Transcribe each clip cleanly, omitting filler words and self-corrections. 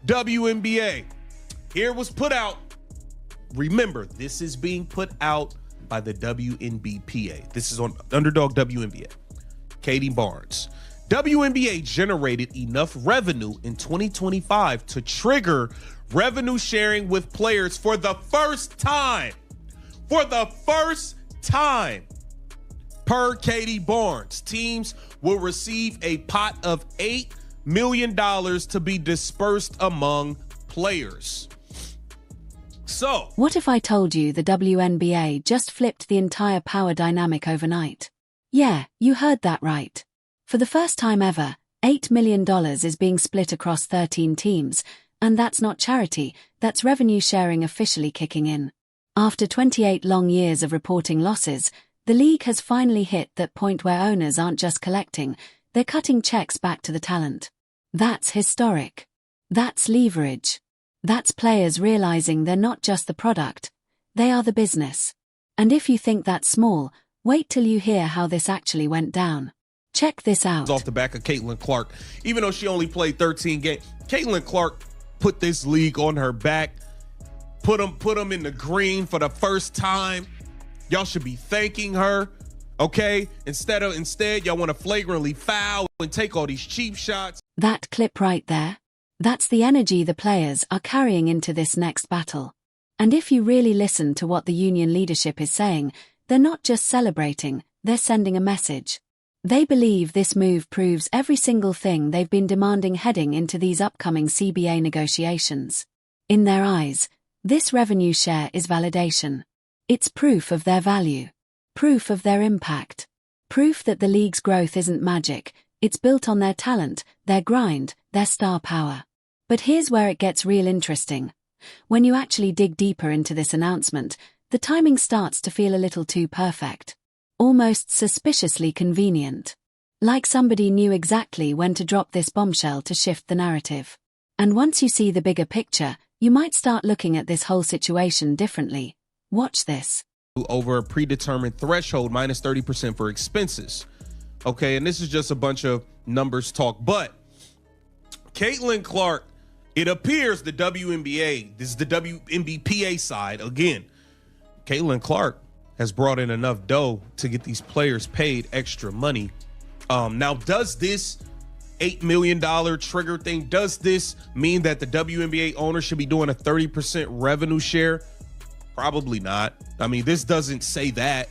WNBA. Here was put out. Remember, this is being put out by the WNBPA. This is on Underdog WNBA. Katie Barnes. WNBA generated enough revenue in 2025 to trigger revenue sharing with players for the first time. For the first time. Per Katie Barnes, teams will receive a pot of $8 million to be dispersed among players. So, what if I told you the WNBA just flipped the entire power dynamic overnight? Yeah, you heard that right. For the first time ever, $8 million is being split across 13 teams, and that's not charity, that's revenue sharing officially kicking in. After 28 long years of reporting losses, the league has finally hit that point where owners aren't just collecting, they're cutting checks back to the talent. That's historic. That's leverage. That's players realizing they're not just the product, they are the business. And if you think that's small, wait till you hear how this actually went down. Check this out. Off the back of Caitlin Clark, even though she only played 13 games, Caitlin Clark put this league on her back, put them in the green for the first time. Y'all should be thanking her, okay? Instead, y'all want to flagrantly foul and take all these cheap shots. That clip right there, that's the energy the players are carrying into this next battle. And if you really listen to what the union leadership is saying, they're not just celebrating, they're sending a message. They believe this move proves every single thing they've been demanding heading into these upcoming CBA negotiations. In their eyes, this revenue share is validation. It's proof of their value, proof of their impact, proof that the league's growth isn't magic, it's built on their talent, their grind, their star power. But here's where it gets real interesting. When you actually dig deeper into this announcement, the timing starts to feel a little too perfect. Almost suspiciously convenient. Like somebody knew exactly when to drop this bombshell to shift the narrative. And once you see the bigger picture, you might start looking at this whole situation differently. Watch this. Over a predetermined threshold, minus 30% for expenses. Okay, and this is just a bunch of numbers talk. But Caitlin Clark, it appears the WNBA, this is the WNBPA side, again, Caitlin Clark has brought in enough dough to get these players paid extra money. Now, does this $8 million trigger thing, does this mean that the WNBA owner should be doing a 30% revenue share? Probably not. I mean, this doesn't say that.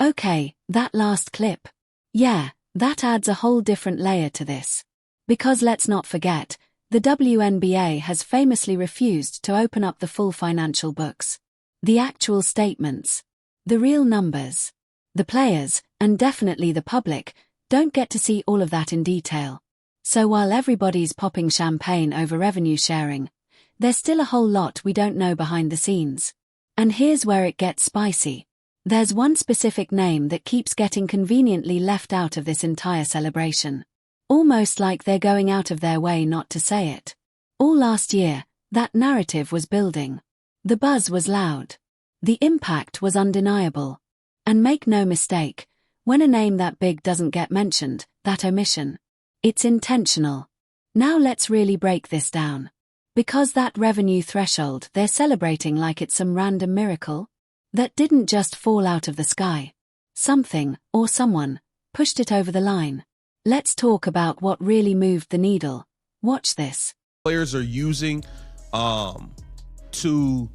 Okay, that last clip. Yeah, that adds a whole different layer to this. Because let's not forget, the WNBA has famously refused to open up the full financial books. The actual statements. The real numbers. The players, and definitely the public, don't get to see all of that in detail. So while everybody's popping champagne over revenue sharing, there's still a whole lot we don't know behind the scenes. And here's where it gets spicy. There's one specific name that keeps getting conveniently left out of this entire celebration. Almost like they're going out of their way not to say it. All last year, that narrative was building. The buzz was loud. The impact was undeniable. And make no mistake, when a name that big doesn't get mentioned, that omission, it's intentional. Now let's really break this down. Because that revenue threshold they're celebrating like it's some random miracle that didn't just fall out of the sky. Something, or someone, pushed it over the line. Let's talk about what really moved the needle. Watch this. Players are using to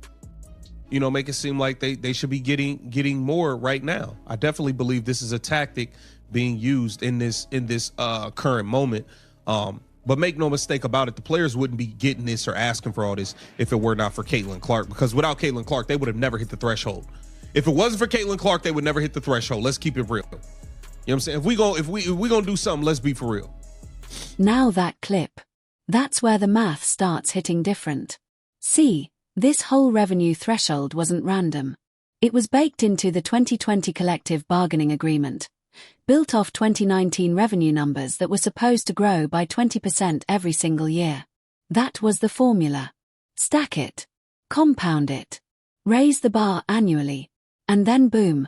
make it seem like they should be getting more right now. I definitely believe this is a tactic being used in this current moment. But make no mistake about it, the players wouldn't be getting this or asking for all this if it were not for Caitlin Clark, because without Caitlin Clark, they would have never hit the threshold. If it wasn't for Caitlin Clark, they would never hit the threshold. Let's keep it real. You know what I'm saying? If we gonna do something, let's be for real. Now that clip. That's where the math starts hitting different. See, this whole revenue threshold wasn't random. It was baked into the 2020 collective bargaining agreement, built off 2019 revenue numbers that were supposed to grow by 20% every single year. That was the formula. Stack it. Compound it. Raise the bar annually. And then boom,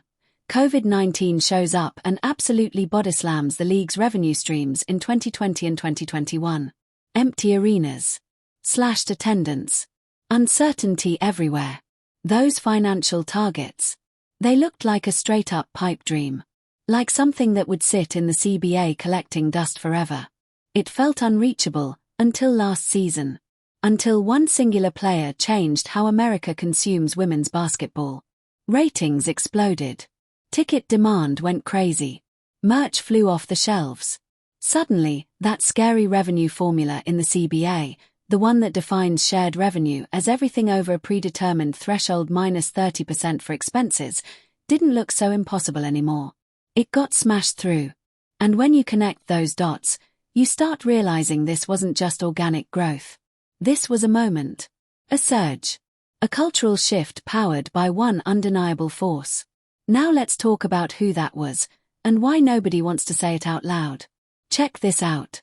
COVID-19 shows up and absolutely bodyslams the league's revenue streams in 2020 and 2021. Empty arenas. slashed attendance. Uncertainty everywhere. Those financial targets. They looked like a straight-up pipe dream. Like something that would sit in the CBA collecting dust forever. It felt unreachable, until last season. Until one singular player changed how America consumes women's basketball. Ratings exploded. Ticket demand went crazy. Merch flew off the shelves. Suddenly, that scary revenue formula in the CBA, the one that defines shared revenue as everything over a predetermined threshold minus 30% for expenses, didn't look so impossible anymore. It got smashed through. And when you connect those dots, you start realizing this wasn't just organic growth. This was a moment. A surge. A cultural shift powered by one undeniable force. Now let's talk about who that was, and why nobody wants to say it out loud. Check this out.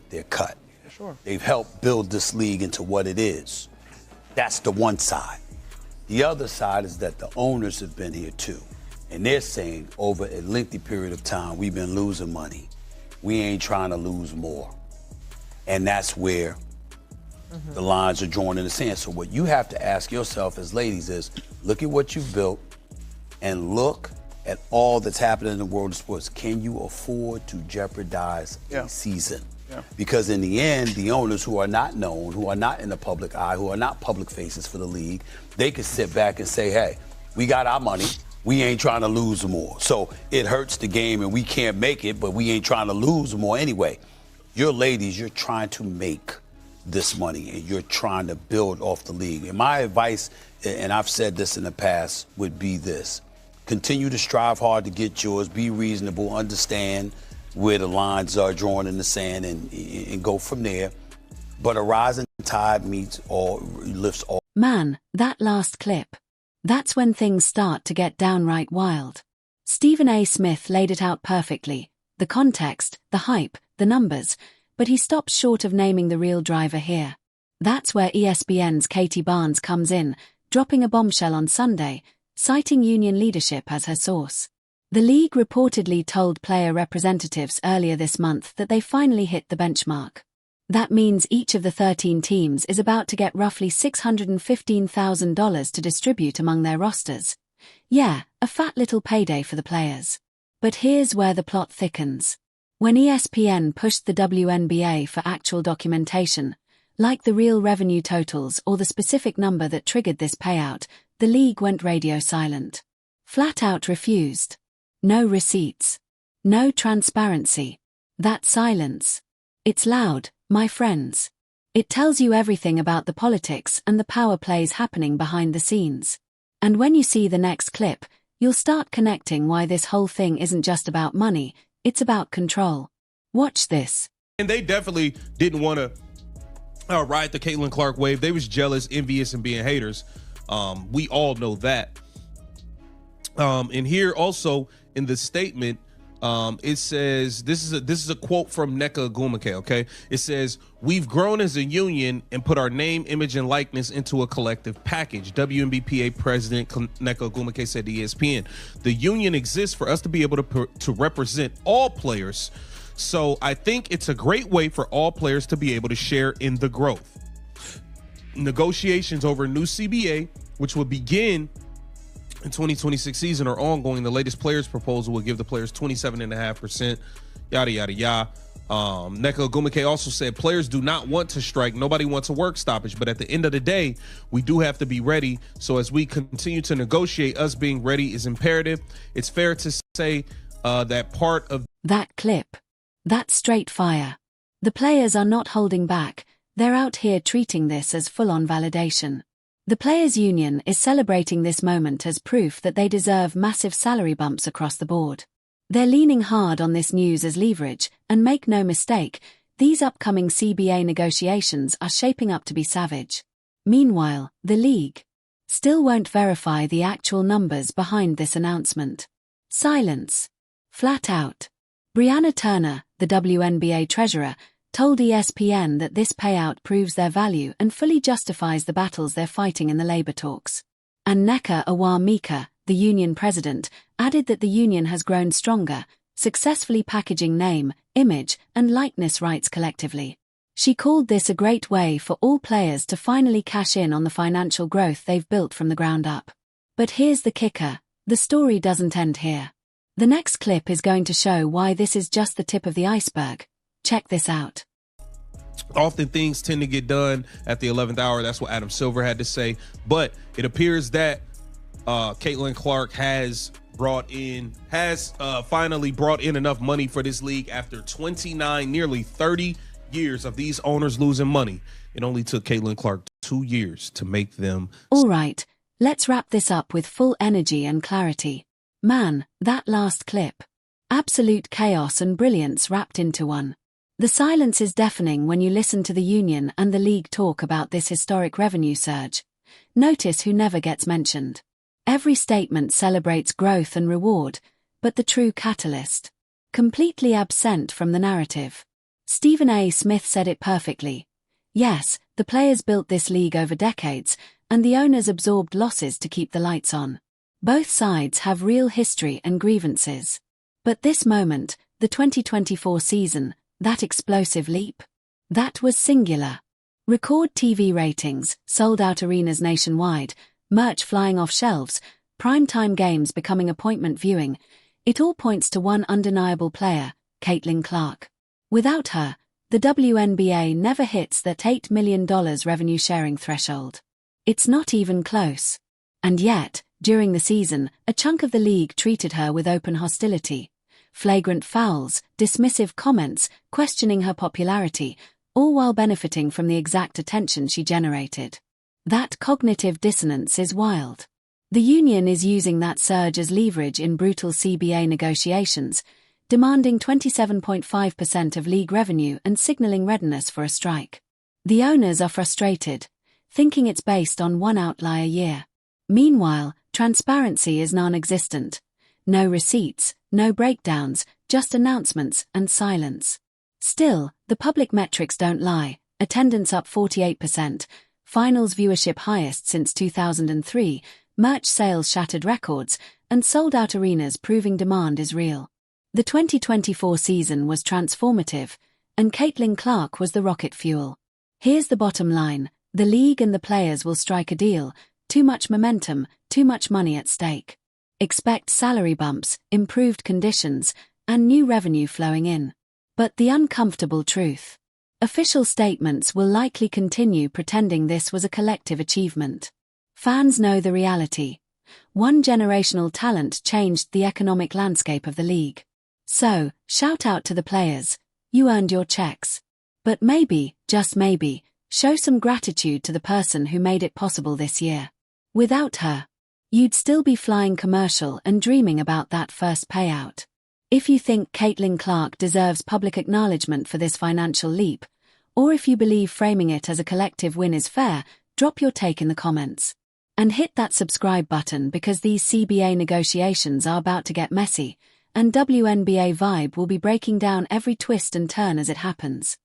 They're cut. Sure. They've helped build this league into what it is. That's the one side. The other side is that the owners have been here too. And they're saying over a lengthy period of time, we've been losing money. We ain't trying to lose more. And that's where the lines are drawn in the sand. So what you have to ask yourself as ladies is, look at what you've built and look at all that's happening in the world of sports. Can you afford to jeopardize a season? Yeah. Because in the end, the owners who are not known, who are not in the public eye, who are not public faces for the league, they could sit back and say, hey, we got our money. We ain't trying to lose more. So it hurts the game and we can't make it, but we ain't trying to lose more anyway. You're ladies, you're trying to make this money and you're trying to build off the league. And my advice, and I've said this in the past, would be this. Continue to strive hard to get yours, be reasonable, understand where the lines are drawn in the sand and go from there. But a rising tide lifts all. Man, that last clip. That's when things start to get downright wild. Stephen A. Smith laid it out perfectly. The context, the hype, the numbers, but he stops short of naming the real driver here. That's where ESPN's Katie Barnes comes in, dropping a bombshell on Sunday, citing union leadership as her source. The league reportedly told player representatives earlier this month that they finally hit the benchmark. That means each of the 13 teams is about to get roughly $615,000 to distribute among their rosters. Yeah, a fat little payday for the players. But here's where the plot thickens. When ESPN pushed the WNBA for actual documentation, like the real revenue totals or the specific number that triggered this payout, the league went radio silent. Flat out refused. No receipts. No transparency. That silence. It's loud, my friends. It tells you everything about the politics and the power plays happening behind the scenes. And when you see the next clip, you'll start connecting why this whole thing isn't just about money, it's about control. Watch this. And they definitely didn't want to ride the Caitlin Clark wave. They was jealous, envious, and being haters. We all know that. And here also in the statement, it says, this is a quote from Nneka Ogwumike, okay? It says, "We've grown as a union and put our name, image, and likeness into a collective package." WNBPA President Nneka Ogwumike said to ESPN, "The union exists for us to be able to represent all players. So I think it's a great way for all players to be able to share in the growth." Negotiations over a new CBA, which will begin in 2026 season, are ongoing. The latest players proposal will give the players 27.5%, yada, yada, yada. Nneka Ogwumike also said players do not want to strike. Nobody wants a work stoppage. But at the end of the day, we do have to be ready. So as we continue to negotiate, us being ready is imperative. It's fair to say that part of that clip, that's straight fire. The players are not holding back. They're out here treating this as full-on validation. The Players' Union is celebrating this moment as proof that they deserve massive salary bumps across the board. They're leaning hard on this news as leverage, and make no mistake, these upcoming CBA negotiations are shaping up to be savage. Meanwhile, the league still won't verify the actual numbers behind this announcement. Silence. Flat out. Brianna Turner, the WNBA treasurer, told ESPN that this payout proves their value and fully justifies the battles they're fighting in the labor talks. And Nneka Ogwumike, the union president, added that the union has grown stronger, successfully packaging name, image, and likeness rights collectively. She called this a great way for all players to finally cash in on the financial growth they've built from the ground up. But here's the kicker, the story doesn't end here. The next clip is going to show why this is just the tip of the iceberg. Check this out. Often things tend to get done at the 11th hour. That's what Adam Silver had to say. But it appears that Caitlin Clark has finally brought in enough money for this league after 29, nearly 30 years of these owners losing money. It only took Caitlin Clark 2 years to make them. All right, let's wrap this up with full energy and clarity. Man, that last clip. Absolute chaos and brilliance wrapped into one. The silence is deafening when you listen to the union and the league talk about this historic revenue surge. Notice who never gets mentioned. Every statement celebrates growth and reward, but the true catalyst, completely absent from the narrative. Stephen A. Smith said it perfectly. Yes, the players built this league over decades, and the owners absorbed losses to keep the lights on. Both sides have real history and grievances. But this moment, the 2024 season, that explosive leap? That was singular. Record TV ratings, sold-out arenas nationwide, merch flying off shelves, primetime games becoming appointment viewing, it all points to one undeniable player, Caitlin Clark. Without her, the WNBA never hits that $8 million revenue-sharing threshold. It's not even close. And yet, during the season, a chunk of the league treated her with open hostility. Flagrant fouls, dismissive comments, questioning her popularity, all while benefiting from the exact attention she generated. That cognitive dissonance is wild. The union is using that surge as leverage in brutal CBA negotiations, demanding 27.5% of league revenue and signaling readiness for a strike. The owners are frustrated, thinking it's based on one outlier year. Meanwhile, transparency is non-existent. No receipts, no breakdowns, just announcements and silence. Still, the public metrics don't lie. Attendance up 48%, finals viewership highest since 2003, merch sales shattered records, and sold-out arenas proving demand is real. The 2024 season was transformative, and Caitlin Clark was the rocket fuel. Here's the bottom line, the league and the players will strike a deal, too much momentum, too much money at stake. Expect salary bumps, improved conditions, and new revenue flowing in. But the uncomfortable truth. Official statements will likely continue pretending this was a collective achievement. Fans know the reality. One generational talent changed the economic landscape of the league. So, shout out to the players. You earned your checks. But maybe, just maybe, show some gratitude to the person who made it possible this year. Without her, you'd still be flying commercial and dreaming about that first payout. If you think Caitlin Clark deserves public acknowledgement for this financial leap, or if you believe framing it as a collective win is fair, drop your take in the comments. And hit that subscribe button because these CBA negotiations are about to get messy, and WNBA Vibe will be breaking down every twist and turn as it happens.